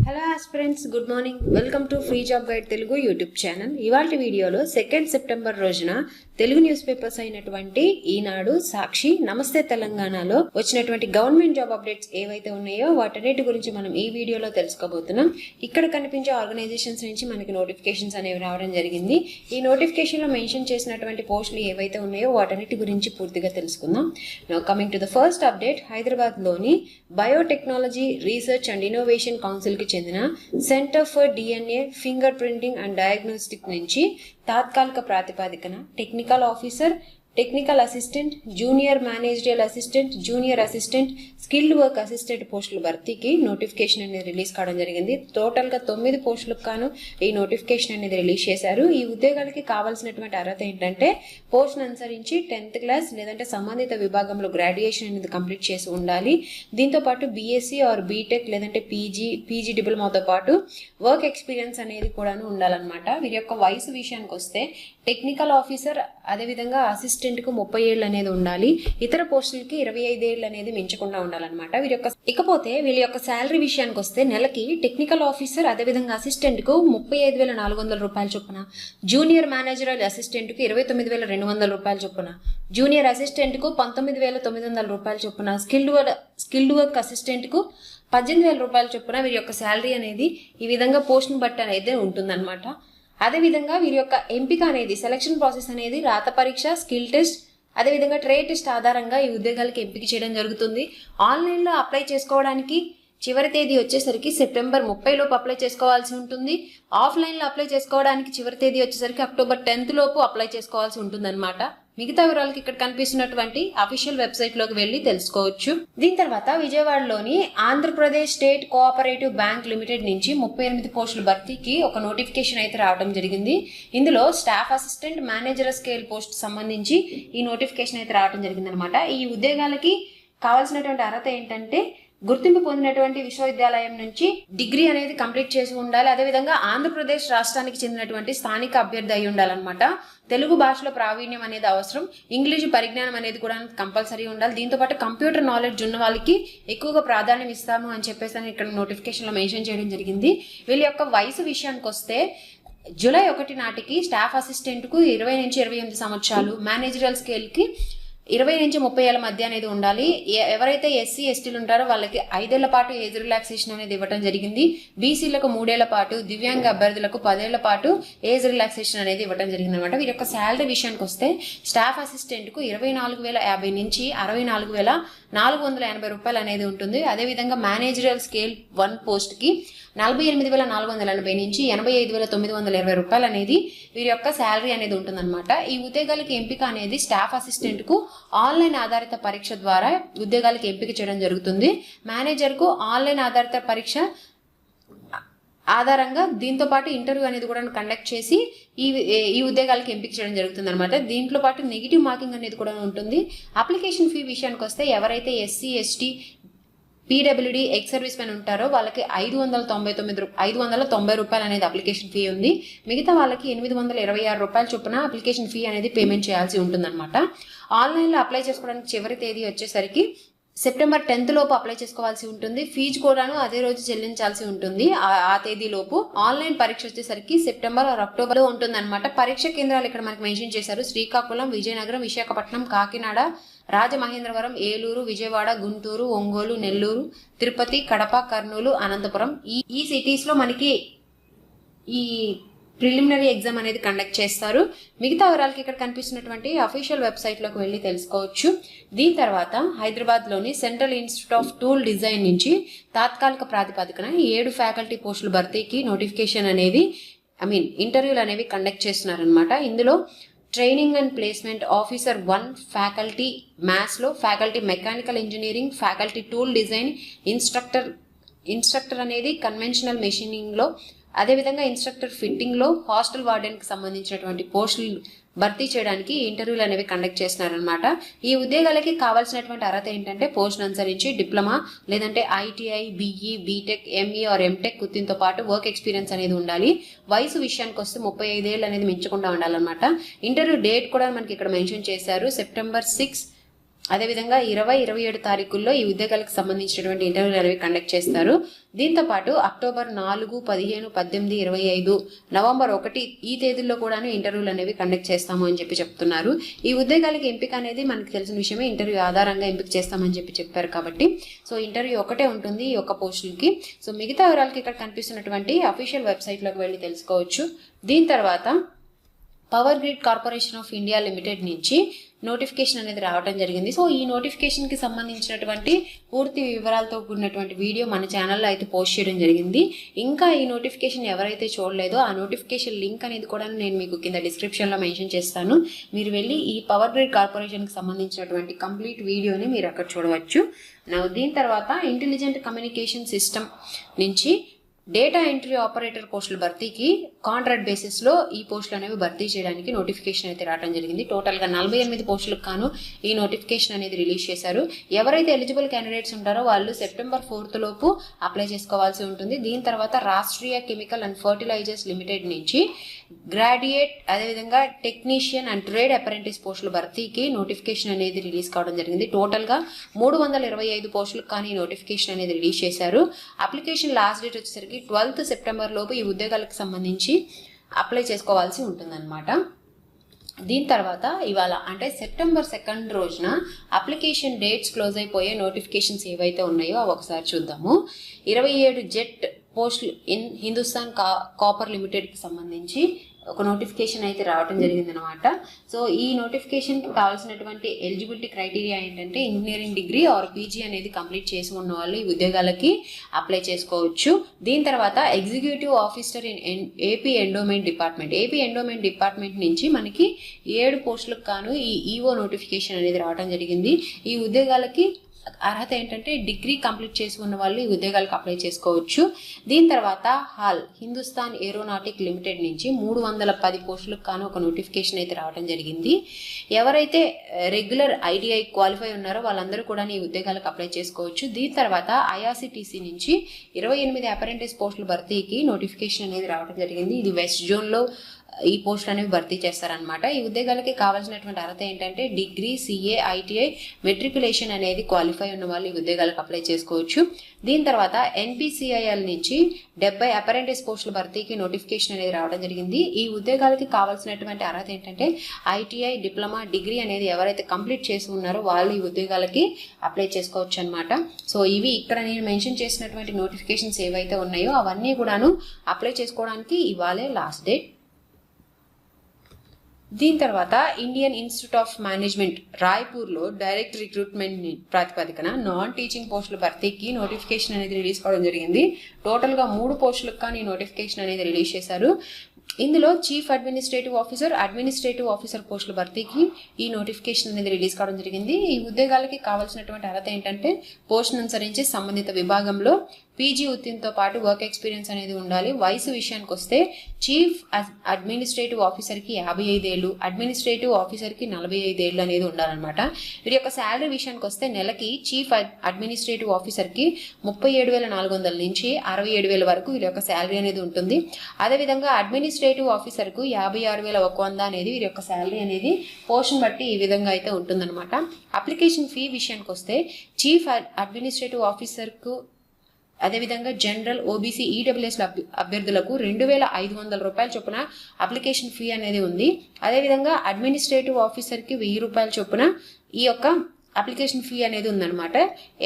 Hello aspirants, good morning. Welcome to free job guide Telugu YouTube channel. ఇవాళ వీడియోలో 2 September రోజున Telugu news papers అయినటువంటి ఈనాడు, సాక్షి, నమస్తే తెలంగాణలో వచ్చినటువంటి గవర్నమెంట్ జాబ్ అప్డేట్స్ ఏవైతే ఉన్నాయో వాటన్నిటి గురించి మనం ఈ వీడియోలో తెలుసుకోబోతున్నాం. ఇక్కడ కనిపించే ఆర్గనైజేషన్స్ నుంచి మనకి నోటిఫికేషన్స్ అనేవి రావడం జరిగింది. ఈ నోటిఫికేషన్ లో మెన్షన్ చేసినటువంటి పోస్టులు ఏవైతే ఉన్నాయో వాటన్నిటి గురించి పూర్తిగా తెలుసుకుందాం. Now coming to the first update, Hyderabad లోని biotechnology research and innovation council కి చెందిన centre for DNA fingerprinting and diagnostic నుంచి తాత్కాలిక ప్రాతిపదికన technical officer, technical assistant, junior managerial assistant, junior assistant, skilled work assistant పోస్టుల భర్తీకి నోటిఫికేషన్ అనేది release కావడం జరిగింది. టోటల్ గా 9 పోస్టులకు గాను ఈ నోటిఫికేషన్ అనేది రిలీజ్ చేశారు. ఈ ఉద్యోగాలకి కావాల్సినటువంటి అర్హత ఏంటంటే పోస్ట్ అనుసరించి 10th క్లాస్ లేదంటే సంబంధిత విభాగంలో గ్రాడ్యుయేషన్ అనేది కంప్లీట్ చేసి ఉండాలి. దీంతో పాటు బీఎస్సీ ఆర్ బీటెక్ లేదంటే పీజీ డిప్లొమాతో పాటు వర్క్ ఎక్స్పీరియన్స్ అనేది కూడా ఉండాలన్నమాట. వీరి యొక్క వయసు విషయానికి వస్తే టెక్నికల్ ఆఫీసర్ అదేవిధంగా అసిస్టెంట్ కు 30 ఏళ్ళు అనేది ఉండాలి. ఇతర పోస్టులకి 25 ఏళ్ళు అనేది మించకుండా ఉండాలన్నమాట. ఇకపోతే వీళ్ళ యొక్క శాలరీ విషయానికి వస్తే నెలకి టెక్నికల్ ఆఫీసర్ అదేవిధంగా అసిస్టెంట్ కు 35,400 రూపాయల చొప్పున, జూనియర్ మేనేజరల్ అసిస్టెంట్ కు 29,200 రూపాయల చొప్పున, జూనియర్ అసిస్టెంట్ కు 19,900 రూపాయల చొప్పున, స్కిల్డ్ వర్క్ అసిస్టెంట్ కు 18,000 రూపాయల చొప్పున వీరి యొక్క శాలరీ అనేది ఈ విధంగా పోస్ట్ ను బట్టి అనేది ఉంటుందన్నమాట. అదేవిధంగా వీరి యొక్క ఎంపిక అనేది సెలక్షన్ ప్రాసెస్ అనేది రాత పరీక్ష, స్కిల్ టెస్ట్, అదేవిధంగా ట్రేడ్ టెస్ట్ ఆధారంగా ఈ ఉద్యోగాలకి ఎంపిక చేయడం జరుగుతుంది. ఆన్లైన్లో అప్లై చేసుకోవడానికి చివరి తేదీ వచ్చేసరికి సెప్టెంబర్ 30 లోపు అప్లై చేసుకోవాల్సి ఉంటుంది. ఆఫ్లైన్లో అప్లై చేసుకోవడానికి చివరి తేదీ వచ్చేసరికి అక్టోబర్ 10th లోపు అప్లై చేసుకోవాల్సి ఉంటుంది అనమాట. మిగతా వివరాలకి ఇక్కడ కనిపిస్తున్నటువంటి అఫీషియల్ వెబ్సైట్ లోకి వెళ్లి తెలుసుకోవచ్చు. దీని తర్వాత విజయవాడలోని Andhra Pradesh state cooperative bank limited నుంచి 38 పోస్టుల భర్తీకి ఒక నోటిఫికేషన్ అయితే రావడం జరిగింది. ఇందులో staff assistant, manager scale post సంబంధించి ఈ నోటిఫికేషన్ అయితే రావడం జరిగింది అనమాట. ఈ ఉద్యోగాలకి కావాల్సినటువంటి అర్హత ఏంటంటే గుర్తింపు పొందినటువంటి విశ్వవిద్యాలయం నుంచి డిగ్రీ అనేది కంప్లీట్ చేసి ఉండాలి. అదేవిధంగా ఆంధ్రప్రదేశ్ రాష్ట్రానికి చెందినటువంటి స్థానిక అభ్యర్థి అయి ఉండాలన్నమాట. తెలుగు భాషలో ప్రావీణ్యం అనేది అవసరం. ఇంగ్లీష్ పరిజ్ఞానం అనేది కూడా కంపల్సరీ ఉండాలి. దీంతో పాటు కంప్యూటర్ నాలెడ్జ్ ఉన్న వాళ్ళకి ఎక్కువగా ప్రాధాన్యం ఇస్తాము అని చెప్పేసి ఇక్కడ నోటిఫికేషన్ లో మెన్షన్ చేయడం జరిగింది. వీళ్ళ యొక్క వయసు విషయానికి వస్తే జూలై 1 నాటికి స్టాఫ్ అసిస్టెంట్ కు 20 నుంచి 28 సంవత్సరాలు, మేనేజరల్ స్కేల్ కి 20 నుంచి 30 ఏళ్ల మధ్య అనేది ఉండాలి. ఎవరైతే ఎస్సీ ఎస్టీలు ఉంటారో వాళ్ళకి 5 ఏళ్ల పాటు ఏజ్ రిలాక్సేషన్ అనేది ఇవ్వడం జరిగింది. బీసీలకు 3 ఏళ్ల పాటు, దివ్యాంగ అభ్యర్థులకు 10 ఏళ్ల పాటు ఏజ్ రిలాక్సేషన్ అనేది ఇవ్వడం జరిగింది అనమాట. వీరి యొక్క శాలరీ విషయానికి వస్తే స్టాఫ్ అసిస్టెంట్ కు 24,050 నుంచి 64,480 రూపాయలు అనేది ఉంటుంది. అదేవిధంగా మేనేజరియల్ స్కేల్ 1 పోస్ట్ కి 48,480 నుంచి 85,920 రూపాయలు అనేది వీరి యొక్క శాలరీ అనేది ఉంటుందన్నమాట. ఈ ఉద్యోగాలకి ఎంపిక అనేది స్టాఫ్ అసిస్టెంట్ కు ఆన్లైన్ ఆధారిత పరీక్ష ద్వారా ఉద్యోగాలకి ఎంపిక చేయడం జరుగుతుంది. మేనేజర్ కు ఆన్లైన్ ఆధారిత పరీక్ష ఆధారంగా దీంతో పాటు ఇంటర్వ్యూ అనేది కూడా కండక్ట్ చేసి ఈ ఉద్యోగాలకి ఎంపిక చేయడం జరుగుతుంది అనమాట. దీంట్లో పాటు నెగిటివ్ మార్కింగ్ అనేది కూడా ఉంటుంది. అప్లికేషన్ ఫీ విషయానికి వస్తే ఎవరైతే SC ST PWD ex service men ఉంటారో వాళ్ళకి 590 రూపాయలు అనేది అప్లికేషన్ ఫీ ఉంది. మిగతా వాళ్ళకి 826 రూపాయల చొప్పున అప్లికేషన్ ఫీ అనేది పేమెంట్ చేయాల్సి ఉంటుందన్నమాట. ఆన్లైన్లో అప్లై చేసుకోవడానికి చివరి తేదీ వచ్చేసరికి సెప్టెంబర్ 10th లోపు అప్లై చేసుకోవాల్సి ఉంటుంది. ఫీజు కూడాను అదే రోజు చెల్లించాల్సి ఉంటుంది. ఆ తేదీ లోపు. ఆన్లైన్ పరీక్ష వచ్చేసరికి సెప్టెంబర్ ఆర్ అక్టోబర్ లో ఉంటుంది అనమాట. పరీక్ష కేంద్రాలు ఇక్కడ మనకి మెన్షన్ చేశారు. శ్రీకాకుళం, విజయనగరం, విశాఖపట్నం, కాకినాడ, రాజమహేంద్రవరం, ఏలూరు, విజయవాడ, గుంటూరు, ఒంగోలు, నెల్లూరు, తిరుపతి, కడప, కర్నూలు, అనంతపురం. ఈ సిటీస్ లో మనకి ఈ ప్రిలిమినరీ ఎగ్జామ్ అనేది కండక్ట్ చేస్తారు. మిగతా వివరాలకి ఇక్కడ కనిపిస్తున్నటువంటి అఫీషియల్ వెబ్సైట్ లోకి వెళ్ళి తెలుసుకోవచ్చు. దీని తర్వాత హైదరాబాద్ లోని central institute of tool design నుంచి తాత్కాలిక ప్రాతిపదికన 7 ఫ్యాకల్టీ పోస్టుల భర్తీకి నోటిఫికేషన్ అనేది ఇంటర్వ్యూలు అనేవి కండక్ట్ చేస్తున్నారనమాట. ఇందులో training and placement officer 1 faculty maths లో, faculty mechanical engineering, faculty tool design, instructor అనేది కన్వెన్షనల్ మెషినింగ్ లో, అదేవిధంగా ఇన్స్ట్రక్టర్ ఫిట్టింగ్ లో, హాస్టల్ వార్డెన్ కి సంబంధించినటువంటి పోస్టులు భర్తీ చేయడానికి ఇంటర్వ్యూలు అనేవి కండక్ట్ చేస్తున్నారనమాట. ఈ ఉద్యోగాలకి కావాల్సినటువంటి అర్హత ఏంటంటే పోస్ట్ అనుసరించి డిప్లొమా లేదంటే ITI, BE, BTech, ME or MTech గుర్తింతో పాటు వర్క్ ఎక్స్పీరియన్స్ అనేది ఉండాలి. వయసు విషయానికి వస్తే 35 ఏళ్ళు అనేది మించకుండా ఉండాలన్నమాట. ఇంటర్వ్యూ డేట్ కూడా మనకి ఇక్కడ మెన్షన్ చేశారు. సెప్టెంబర్ 6 అదేవిధంగా 20-27 తారీఖుల్లో ఈ ఉద్యోగాలకు సంబంధించినటువంటి ఇంటర్వ్యూలు అనేవి కండక్ట్ చేస్తారు. దీంతోపాటు అక్టోబర్ 4, 15, 18, 25, నవంబర్ 1 ఈ తేదీల్లో కూడాను ఇంటర్వ్యూలు అనేవి కండక్ట్ చేస్తాము అని చెప్తున్నారు. ఈ ఉద్యోగాలకి ఎంపిక అనేది మనకు తెలిసిన విషయమే, ఇంటర్వ్యూ ఆధారంగా ఎంపిక చేస్తామని చెప్పారు. కాబట్టి సో ఇంటర్వ్యూ ఒకటే ఉంటుంది ఈ యొక్క పోస్టులకి. సో మిగతా వివరాలకి ఇక్కడ కనిపిస్తున్నటువంటి అఫీషియల్ వెబ్సైట్లోకి వెళ్ళి తెలుసుకోవచ్చు. దీని తర్వాత power grid corporation of India limited నుంచి నోటిఫికేషన్ అనేది రావడం జరిగింది. సో ఈ నోటిఫికేషన్కి సంబంధించినటువంటి పూర్తి వివరాలతో కూడినటువంటి వీడియో మన ఛానల్లో అయితే పోస్ట్ చేయడం జరిగింది. ఇంకా ఈ నోటిఫికేషన్ ఎవరైతే చూడలేదో ఆ నోటిఫికేషన్ లింక్ అనేది కూడా నేను మీకు కింద డిస్క్రిప్షన్లో మెన్షన్ చేస్తాను. మీరు వెళ్ళి ఈ పవర్ గ్రిడ్ కార్పొరేషన్కి సంబంధించినటువంటి కంప్లీట్ వీడియోని మీరు అక్కడ చూడవచ్చు. దీని తర్వాత ఇంటెలిజెంట్ కమ్యూనికేషన్ సిస్టమ్ నుంచి డేటా ఎంట్రీ ఆపరేటర్ పోస్టుల భర్తీకి కాంట్రాక్ట్ బేసిస్లో ఈ పోస్టులు అనేవి భర్తీ చేయడానికి నోటిఫికేషన్ అయితే రావడం జరిగింది. టోటల్గా 48 పోస్టులకు గాను ఈ నోటిఫికేషన్ అనేది రిలీజ్ చేశారు. ఎవరైతే ఎలిజిబుల్ క్యాండిడేట్స్ ఉంటారో వాళ్ళు సెప్టెంబర్ 4 లోపు అప్లై చేసుకోవాల్సి ఉంటుంది. దీని తర్వాత Rashtriya chemical and fertilizers limited నుంచి గ్రాడ్యుయేట్ అదేవిధంగా టెక్నీషియన్ అండ్ ట్రేడ్ అప్రెంటిస్ పోస్టుల భర్తీకి నోటిఫికేషన్ అనేది రిలీజ్ కావడం జరిగింది. టోటల్గా 325 పోస్టులకు కానీ నోటిఫికేషన్ అనేది రిలీజ్ చేశారు. అప్లికేషన్ లాస్ట్ డేట్ వచ్చేసరికి 12 సెప్టెంబర్ లోపు ఈ ఉద్యోగాలకు సంబంధించి అప్లై చేసుకోవాల్సి ఉంటుందన్నమాట. దీని తర్వాత ఇవాళ అంటే సెప్టెంబర్ 2 రోజున అప్లికేషన్ డేట్స్ క్లోజ్ అయిపోయే నోటిఫికేషన్స్ ఏవైతే ఉన్నాయో అవి ఒకసారి చూద్దాము. 27 జెట్ పోస్టులు ఇన్ హిందుస్థాన్ కాపర్ లిమిటెడ్కి సంబంధించి ఒక నోటిఫికేషన్ అయితే రావడం జరిగింది అనమాట. సో ఈ నోటిఫికేషన్కి కావాల్సినటువంటి ఎలిజిబిలిటీ క్రైటీరియా ఏంటంటే ఇంజనీరింగ్ డిగ్రీ ఆర్ పీజీ అనేది కంప్లీట్ చేసి ఉన్న వాళ్ళు ఈ ఉద్యోగాలకి అప్లై చేసుకోవచ్చు. దీని తర్వాత executive officer in AP endowment department నుంచి మనకి 7 పోస్టులకు గాను ఈ ఈఓ నోటిఫికేషన్ అనేది రావడం జరిగింది. ఈ ఉద్యోగాలకి అర్హత ఏంటంటే డిగ్రీ కంప్లీట్ చేసి ఉన్న వాళ్ళు ఈ ఉద్యోగాలకు అప్లై చేసుకోవచ్చు. దీని తర్వాత హాల్ హిందుస్థాన్ ఏరోనాటిక్ లిమిటెడ్ నుంచి 310 పోస్టులకు గాను ఒక నోటిఫికేషన్ అయితే రావడం జరిగింది. ఎవరైతే రెగ్యులర్ ఐటీఐ క్వాలిఫై ఉన్నారో వాళ్ళందరూ కూడా ఈ ఉద్యోగాలకు అప్లై చేసుకోవచ్చు. దీని తర్వాత ఐఆర్సిటీసీ నుంచి 28 అప్రెంటిస్ పోస్టుల భర్తీకి నోటిఫికేషన్ అనేది రావడం జరిగింది. ఇది వెస్ట్ జోన్లో ఈ పోస్టులు అనేవి భర్తీ చేస్తారనమాట. ఈ ఉద్యోగాలకి కావాల్సినటువంటి అర్హత ఏంటంటే డిగ్రీ, సిఏ, ఐటీఐ, మెట్రికులేషన్ అనేది క్వాలిఫై ఉన్న వాళ్ళు ఈ ఉద్యోగాలకు అప్లై చేసుకోవచ్చు. దీని తర్వాత ఎన్పిసిఐఎల్ నుంచి 70 అప్రెంటిస్ పోస్టుల భర్తీకి నోటిఫికేషన్ అనేది రావడం జరిగింది. ఈ ఉద్యోగాలకి కావాల్సినటువంటి అర్హత ఏంటంటే ఐటీఐ, డిప్లొమా, డిగ్రీ అనేది ఎవరైతే కంప్లీట్ చేసి ఉన్నారో వాళ్ళు ఈ ఉద్యోగాలకి అప్లై చేసుకోవచ్చు అనమాట. సో ఇవి ఇక్కడ నేను మెన్షన్ చేసినటువంటి నోటిఫికేషన్స్ ఏవైతే ఉన్నాయో అవన్నీ కూడాను అప్లై చేసుకోవడానికి ఇవాళే లాస్ట్ డేట్. దీని తర్వాత ఇండియన్ ఇన్స్టిట్యూట్ ఆఫ్ మేనేజ్మెంట్ రాయ్పూర్లో డైరెక్ట్ రిక్రూట్మెంట్ ప్రాతిపదికన నాన్ టీచింగ్ పోస్టుల భర్తీకి నోటిఫికేషన్ అనేది రిలీజ్ కావడం జరిగింది. టోటల్గా 3 పోస్టులకు కానీ నోటిఫికేషన్ అనేది రిలీజ్ చేశారు. ఇందులో చీఫ్ అడ్మినిస్ట్రేటివ్ ఆఫీసర్ పోస్టుల భర్తీకి ఈ నోటిఫికేషన్ అనేది రిలీజ్ కావడం జరిగింది. ఈ ఉద్యోగాలకి కావాల్సినటువంటి అర్హత ఏంటంటే పోస్టును అనుసరించి సంబంధిత విభాగంలో పీజీ ఉత్తీర్ణతో పాటు వర్క్ ఎక్స్పీరియన్స్ అనేది ఉండాలి. వయసు విషయానికి వస్తే చీఫ్ అడ్మినిస్ట్రేటివ్ ఆఫీసర్కి 55 ఏళ్ళు, అడ్మినిస్ట్రేటివ్ ఆఫీసర్కి 45 ఏళ్ళు అనేది ఉండాలన్నమాట. వీరి యొక్క శాలరీ విషయానికి వస్తే నెలకి చీఫ్ అడ్మినిస్ట్రేటివ్ ఆఫీసర్కి 37,400 నుంచి 67,000 వరకు వీరి యొక్క శాలరీ అనేది ఉంటుంది. అదేవిధంగా అడ్మినిస్ట్రేటివ్ ఆఫీసర్కు 56,100 అనేది వీరి యొక్క శాలరీ అనేది పోస్టును బట్టి ఈ విధంగా అయితే ఉంటుందన్నమాట. అప్లికేషన్ ఫీ విషయానికి వస్తే చీఫ్ అడ్మినిస్ట్రేటివ్ ఆఫీసర్కు అదేవిధంగా జనరల్, ఓబీసీ, ఈడబ్ల్యూఎస్ అభ్యర్థులకు 2,500 రూపాయల చొప్పున అప్లికేషన్ ఫీ అనేది ఉంది. అదేవిధంగా అడ్మినిస్ట్రేటివ్ ఆఫీసర్కి 1,000 రూపాయల చొప్పున ఈ యొక్క అప్లికేషన్ ఫీ అనేది ఉందన్నమాట.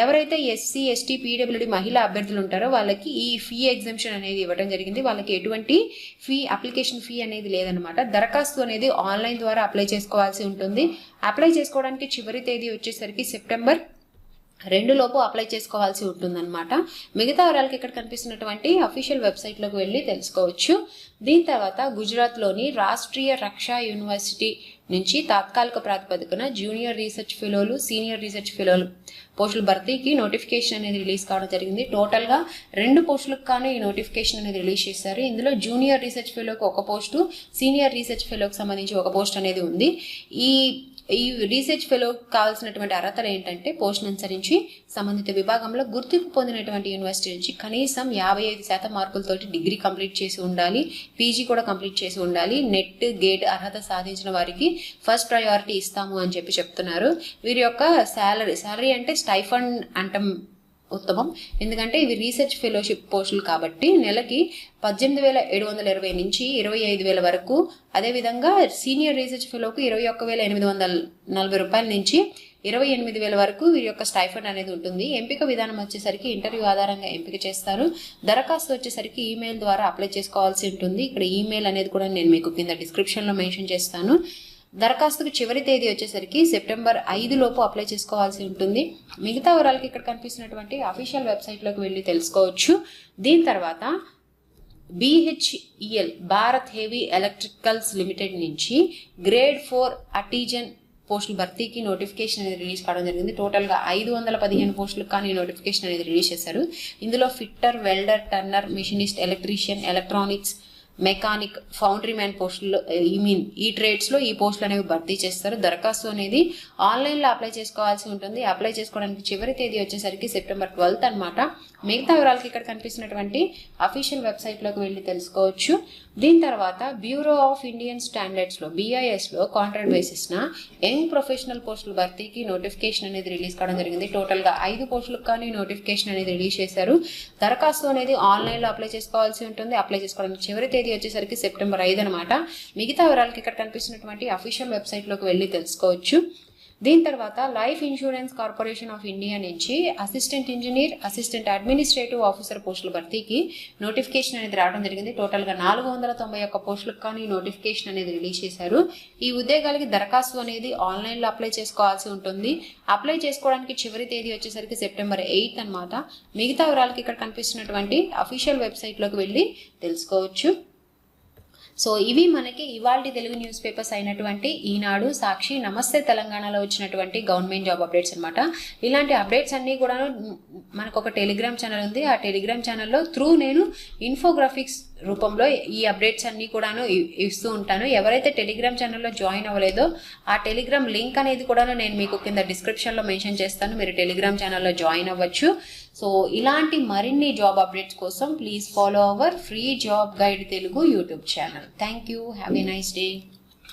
ఎవరైతే ఎస్సీ, ఎస్టీ, పీడబ్ల్యూడి మహిళా అభ్యర్థులు ఉంటారో వాళ్ళకి ఈ ఫీ ఎగ్జంప్షన్ అనేది ఇవ్వడం జరిగింది. వాళ్ళకి ఎటువంటి అప్లికేషన్ ఫీ అనేది లేదనమాట. దరఖాస్తు అనేది ఆన్లైన్ ద్వారా అప్లై చేసుకోవాల్సి ఉంటుంది. అప్లై చేసుకోవడానికి చివరి తేదీ వచ్చేసరికి సెప్టెంబర్ 2 లోపు అప్లై చేసుకోవాల్సి ఉంటుందన్నమాట. మిగతా వివరాలకి ఇక్కడ కనిపిస్తున్నటువంటి అఫీషియల్ వెబ్సైట్లోకి వెళ్ళి తెలుసుకోవచ్చు. దీని తర్వాత గుజరాత్లోని రాష్ట్రీయ రక్షా యూనివర్సిటీ నుంచి తాత్కాలిక ప్రాతిపదికన జూనియర్ రీసెర్చ్ ఫెలోలు, సీనియర్ రీసెర్చ్ ఫెలోలు పోస్టుల భర్తీకి నోటిఫికేషన్ అనేది రిలీజ్ కావడం జరిగింది. టోటల్గా 2 పోస్టులకు కానీ ఈ నోటిఫికేషన్ అనేది రిలీజ్ చేశారు. ఇందులో జూనియర్ రీసెర్చ్ ఫెలోకి 1 పోస్టు, సీనియర్ రీసెర్చ్ ఫెలోకి సంబంధించి 1 పోస్ట్ అనేది ఉంది. ఈ ఈ రీసెర్చ్ ఫెలో కావాల్సినటువంటి అర్హతలు ఏంటంటే పోస్టును అనుసరించి సంబంధిత విభాగంలో గుర్తింపు పొందినటువంటి యూనివర్సిటీ నుంచి కనీసం 55% మార్కులతోటి డిగ్రీ కంప్లీట్ చేసి ఉండాలి, పీజీ కూడా కంప్లీట్ చేసి ఉండాలి. నెట్ గేట్ అర్హత సాధించిన వారికి ఫస్ట్ ప్రయారిటీ ఇస్తాము అని చెప్తున్నారు. వీరి యొక్క శాలరీ అంటే స్టైఫండ్ అంటాం ఉత్తమం, ఎందుకంటే ఇవి రీసెర్చ్ ఫెలోషిప్ పోస్టులు కాబట్టి నెలకి 18,720 నుంచి 25,000 వరకు. అదేవిధంగా సీనియర్ రీసెర్చ్ ఫెలోకు 21,840 రూపాయల నుంచి 28,000 వరకు వీరి యొక్క స్టైఫండ్ అనేది ఉంటుంది. ఎంపిక విధానం వచ్చేసరికి ఇంటర్వ్యూ ఆధారంగా ఎంపిక చేస్తారు. దరఖాస్తు వచ్చేసరికి ఈమెయిల్ ద్వారా అప్లై చేసుకోవాల్సి ఉంటుంది. ఇక్కడ ఈమెయిల్ అనేది కూడా నేను మీకు కింద డిస్క్రిప్షన్లో మెన్షన్ చేస్తాను. దరఖాస్తుకు చివరి తేదీ వచ్చేసరికి సెప్టెంబర్ 5 లోపు అప్లై చేసుకోవాల్సి ఉంటుంది. మిగతా వివరాలకి ఇక్కడ కనిపిస్తున్నటువంటి అఫీషియల్ వెబ్సైట్లోకి వెళ్ళి తెలుసుకోవచ్చు. దీని తర్వాత BHEL Bharat heavy electricals limited నుంచి గ్రేడ్ 4 ఆర్టిజన్ పోస్టుల భర్తీకి నోటిఫికేషన్ అనేది రిలీజ్ కావడం జరిగింది. టోటల్గా 515 పోస్టులకు కానీ నోటిఫికేషన్ అనేది రిలీజ్ చేశారు. ఇందులో fitter, welder, turner, machinist, electrician, electronics, mechanic, foundry man పోస్టుల్లో ఈ ట్రేడ్స్లో ఈ పోస్టులు అనేవి భర్తీ చేస్తారు. దరఖాస్తు అనేది ఆన్లైన్లో అప్లై చేసుకోవాల్సి ఉంటుంది. అప్లై చేసుకోవడానికి చివరి తేదీ వచ్చేసరికి సెప్టెంబర్ 12 అనమాట. మిగతా వివరాలకి ఇక్కడ కనిపిస్తున్నటువంటి అఫీషియల్ వెబ్సైట్లోకి వెళ్ళి తెలుసుకోవచ్చు. దీని తర్వాత బ్యూరో ఆఫ్ ఇండియన్ స్టాండర్డ్స్లో BISలో కాంట్రాక్ట్ బేసిస్న యంగ్ ప్రొఫెషనల్ పోస్టుల భర్తీకి నోటిఫికేషన్ అనేది రిలీజ్ కావడం జరిగింది. టోటల్గా 5 పోస్టులకు కానీ నోటిఫికేషన్ అనేది రిలీజ్ చేశారు. దరఖాస్తు అనేది ఆన్లైన్లో అప్లై చేసుకోవాల్సి ఉంటుంది. అప్లై చేసుకోవడానికి చివరి తేదీ వచ్చేసరికి సెప్టెంబర్ 5 అనమాట. మిగతా వివరాలకి ఇక్కడ కనిపిస్తున్నటువంటి అఫీషియల్ వెబ్సైట్లోకి వెళ్ళి తెలుసుకోవచ్చు. దీని తర్వాత life insurance corporation of India నుంచి assistant engineer, assistant administrative officer పోస్టుల భర్తీకి నోటిఫికేషన్ అనేది రావడం జరిగింది. టోటల్గా 491 పోస్టులకు కానీ నోటిఫికేషన్ అనేది రిలీజ్ చేశారు. ఈ ఉద్యోగాలకి దరఖాస్తు అనేది ఆన్లైన్లో అప్లై చేసుకోవాల్సి ఉంటుంది. అప్లై చేసుకోవడానికి చివరి తేదీ వచ్చేసరికి సెప్టెంబర్ 8 అనమాట. మిగతా వివరాలకి ఇక్కడ కనిపిస్తున్నటువంటి అఫీషియల్ వెబ్సైట్లోకి వెళ్ళి తెలుసుకోవచ్చు. సో ఇవి మనకి ఇవాల్టి తెలుగు న్యూస్ పేపర్స్ అయినటువంటి ఈనాడు, సాక్షి, నమస్తే తెలంగాణలో వచ్చినటువంటి గవర్నమెంట్ జాబ్ అప్డేట్స్ అనమాట. ఇలాంటి అప్డేట్స్ అన్నీ కూడా మనకు ఒక టెలిగ్రామ్ ఛానల్ ఉంది. ఆ టెలిగ్రామ్ ఛానల్లో నేను ఇన్ఫోగ్రాఫిక్స్ రూపంలో ఈ అప్డేట్స్ అన్నీ కూడాను ఇస్తూ ఉంటాను. ఎవరైతే టెలిగ్రామ్ ఛానల్లో జాయిన్ అవ్వలేదో ఆ టెలిగ్రామ్ లింక్ అనేది కూడా నేను మీకు కింద డిస్క్రిప్షన్లో మెన్షన్ చేస్తాను. మీరు టెలిగ్రామ్ ఛానల్లో జాయిన్ అవ్వచ్చు. సో ఇలాంటి మరిన్ని జాబ్ అప్డేట్స్ కోసం please follow our free job guide Telugu YouTube channel. Thank you. Have a nice day.